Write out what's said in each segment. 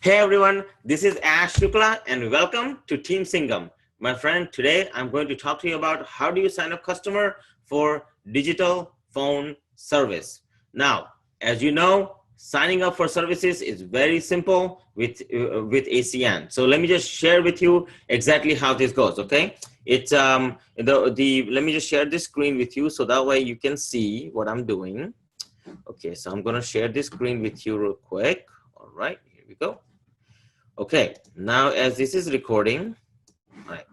Hey everyone, this is Shukla and welcome to Team Singham. My friend, today I'm going to talk to you about how do you sign up customer for digital phone service. Now, as you know, signing up for services is very simple with ACN. So let me just share with you exactly how this goes, okay? It's let me just share this screen with you so that way you can see what I'm doing. Okay, so I'm going to share this screen with you real quick. All right, here we go. Okay, now as this is recording, all right,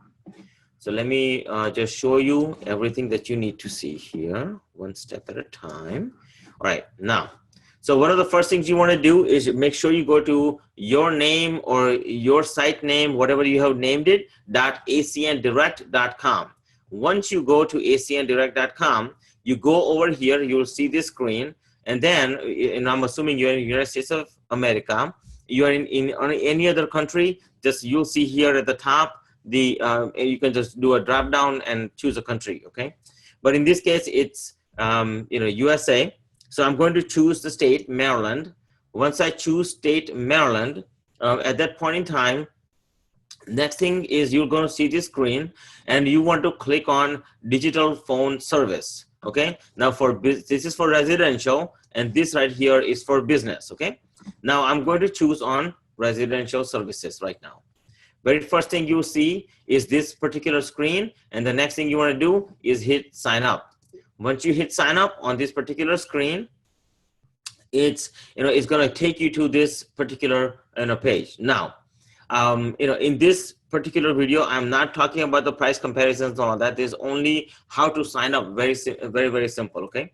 so let me just show you everything that you need to see here, one step at a time. All right, now, so one of the first things you want to do is make sure you go to your name or your site name, whatever you have named it, .acndirect.com. Once you go to acndirect.com, you go over here, you'll see this screen, and then, and I'm assuming you're in the United States of America, you are in any other country, just you'll see here at the top, you can just do a drop down and choose a country, okay? But in this case, it's USA. So I'm going to choose the state, Maryland. Once I choose state, Maryland, at that point in time, next thing is you're going to see this screen and you want to click on digital phone service, okay? Now this is for residential and this right here is for business, okay? Now I'm going to choose on residential services right now. Very first thing you see is this particular screen, and the next thing you want to do is hit sign up. Once you hit sign up on this particular screen, it's going to take you to this particular page. Now, in this particular video, I'm not talking about the price comparisons and all that. There's only how to sign up. Very simple. Okay.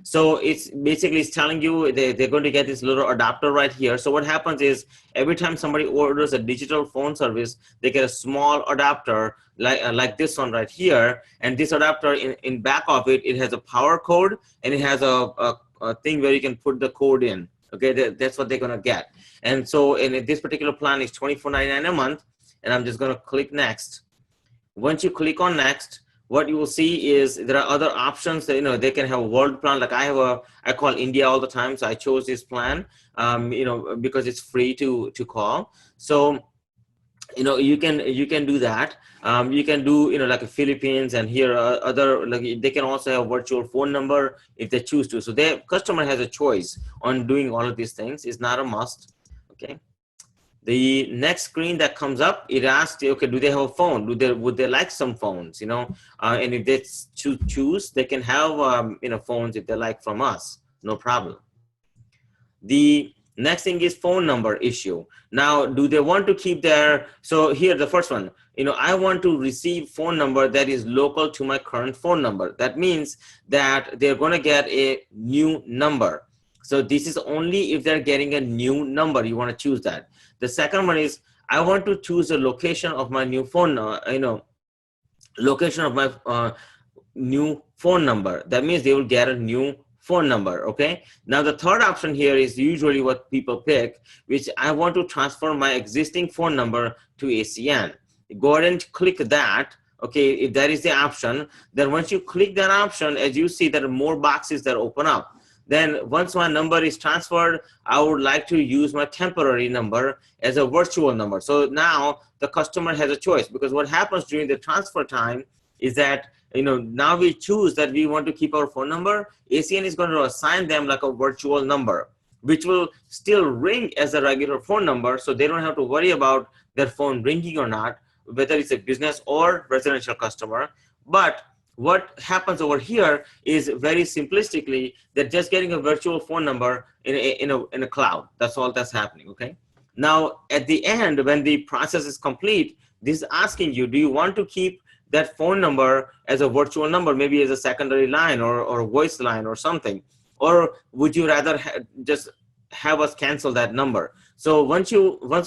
So it's basically telling you they're going to get this little adapter right here. So what happens is every time somebody orders a digital phone service, they get a small adapter like this one right here. And this adapter in back of it, it has a power code and it has a thing where you can put the code in. Okay, that's what they're going to get. And so in this particular plan is $24.99 a month. And I'm just going to click next. Once you click on next, what you will see is there are other options that, they can have a world plan. Like I call India all the time. So I chose this plan, because it's free to call. So, you can do that. You can do, like a Philippines and here other, like they can also have virtual phone number if they choose to. So the customer has a choice on doing all of these things. It's not a must. Okay. The next screen that comes up, it asks, okay, do they have a phone? Would they like some phones? And if they choose, they can have phones if they like from us, no problem. The next thing is phone number issue. Now, do they want to keep their? So here, the first one, I want to receive phone number that is local to my current phone number. That means that they're going to get a new number. So this is only if they're getting a new number. You want to choose that. The second one is I want to choose the location of my new phone, location of my new phone number. That means they will get a new phone number. Okay. Now the third option here is usually what people pick, which I want to transfer my existing phone number to ACN. Go ahead and click that. Okay, if that is the option, then once you click that option, as you see, there are more boxes that open up. Then once my number is transferred, I would like to use my temporary number as a virtual number. So now the customer has a choice, because what happens during the transfer time is that, now we choose that we want to keep our phone number. ACN is going to assign them like a virtual number, which will still ring as a regular phone number. So they don't have to worry about their phone ringing or not, whether it's a business or residential customer. But what happens over here is very simplistically, they're just getting a virtual phone number in a cloud. That's all that's happening, okay? Now, at the end, when the process is complete, this is asking you, do you want to keep that phone number as a virtual number, maybe as a secondary line or a voice line or something? Or would you rather just have us cancel that number? So once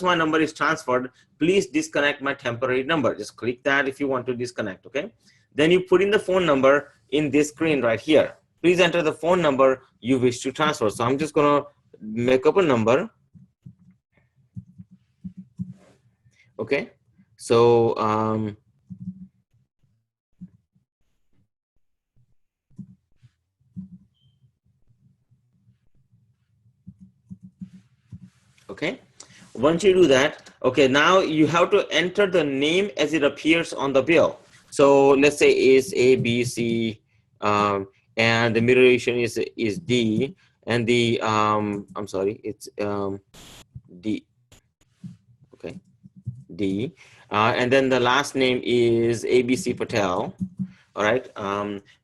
my number is transferred, please disconnect my temporary number. Just click that if you want to disconnect, okay? Then you put in the phone number in this screen right here. Please enter the phone number you wish to transfer. So I'm just going to make up a number. Okay. So okay. Once you do that, okay, now you have to enter the name as it appears on the bill. So let's say it's A, B, C, and the middle relation is D, and the I'm sorry, it's D. Okay, D, and then the last name is ABC Patel. All right.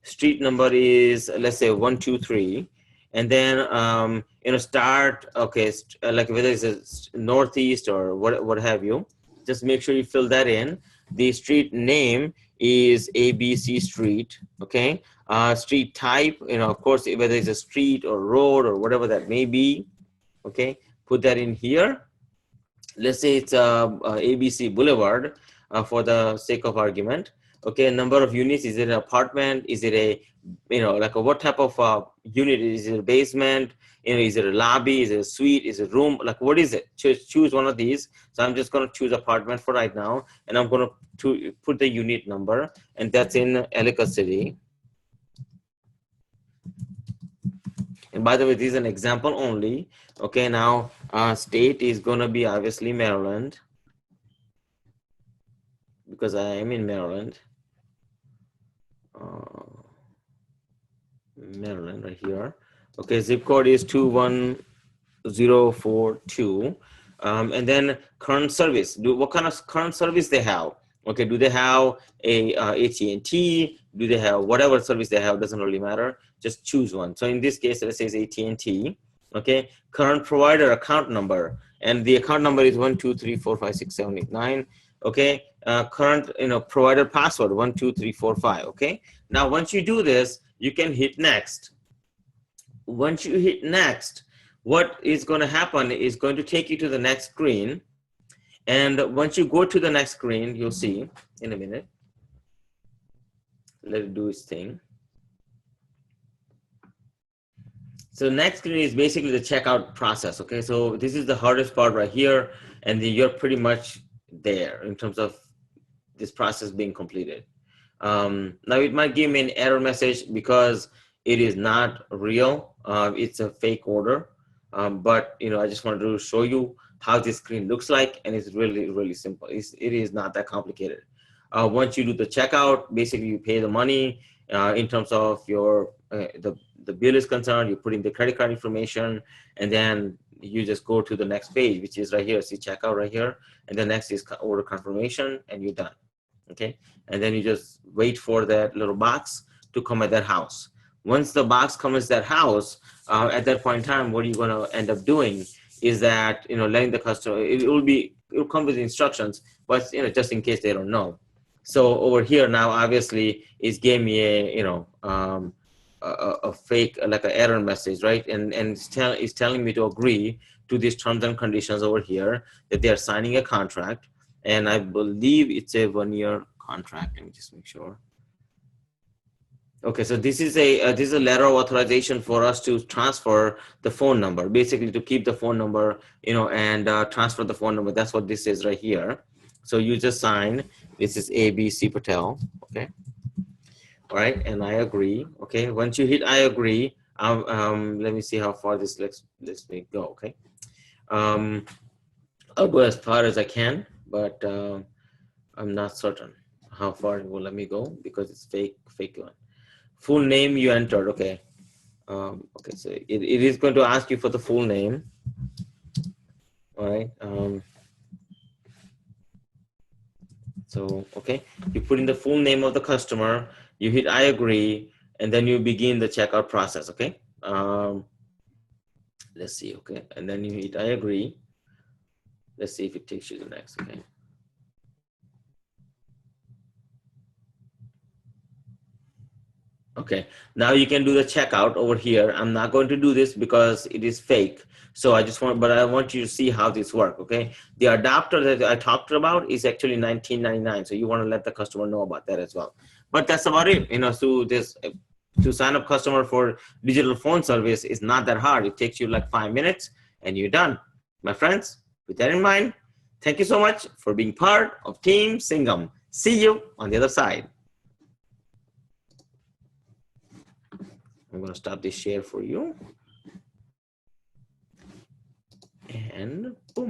Street number is, let's say, 123, and then start. Okay, like whether it's a northeast or what have you. Just make sure you fill that in. The street name is ABC Street. Okay. Street type, of course, whether it's a street or road or whatever that may be. Okay. Put that in here. Let's say it's ABC Boulevard, for the sake of argument. Okay, number of units, is it an apartment, is it a like what type of unit, is it a basement, is it a lobby, is it a suite, is it a room, like what is it? Choose one of these. So I'm just going to choose apartment for right now, and I'm going to put the unit number, and that's in Ellicott City. And by the way, this is an example only. Okay, now state is going to be obviously Maryland, because I am in Maryland. Maryland right here. Okay, zip code is 21042. And then current service. What kind of current service they have? Okay, do they have a AT&T? Do they have whatever service they have? Doesn't really matter. Just choose one. So in this case, let's say it's AT&T. Okay, current provider account number, and the account number is 123456789. Okay, current provider password 12345. Okay, now once you do this, you can hit next. Once you hit next, what is going to happen is going to take you to the next screen. And once you go to the next screen, you'll see in a minute. Let it do its thing. So next screen is basically the checkout process. Okay, so this is the hardest part right here, and then you're pretty much there in terms of this process being completed. Now it might give me an error message because it is not real. It's a fake order. But I just wanted to show you how this screen looks like, and it's really, really simple. It is not that complicated. Once you do the checkout, basically you pay the money. In terms of your the bill is concerned, you put in the credit card information, and then you just go to the next page, which is right here. See checkout right here, and the next is order confirmation, and you're done. Okay, and then you just wait for that little box to come at that house. Once the box comes at that house, at that point in time, what you're going to end up doing is that letting the customer, it'll come with instructions, but just in case they don't know. So over here now, obviously, it gave me a fake, like an error message, right? And it's telling me to agree to these terms and conditions over here, that they are signing a contract. And I believe it's a 1-year contract. Let me just make sure. Okay, so this is a letter of authorization for us to transfer the phone number, basically to keep the phone number, and transfer the phone number. That's what this is right here. So you just sign. This is ABC Patel. Okay. All right, and I agree. Okay. Once you hit I agree, let me see how far this lets me go. Okay. I'll go as far as I can, but I'm not certain how far it will let me go because it's fake one. Full name you entered. Okay. Okay, so it is going to ask you for the full name. All right. So, okay, you put in the full name of the customer, you hit I agree, and then you begin the checkout process. Okay. Let's see. Okay. And then you hit I agree. Let's see if it takes you to the next. Okay. Okay, now you can do the checkout over here. I'm not going to do this because it is fake. So I want you to see how this works. Okay, the adapter that I talked about is actually $19.99. So you want to let the customer know about that as well. But that's about it. To sign up customer for digital phone service is not that hard. It takes you like 5 minutes and you're done. My friends, with that in mind, thank you so much for being part of Team Singham. See you on the other side. I'm going to stop this share for you. And boom.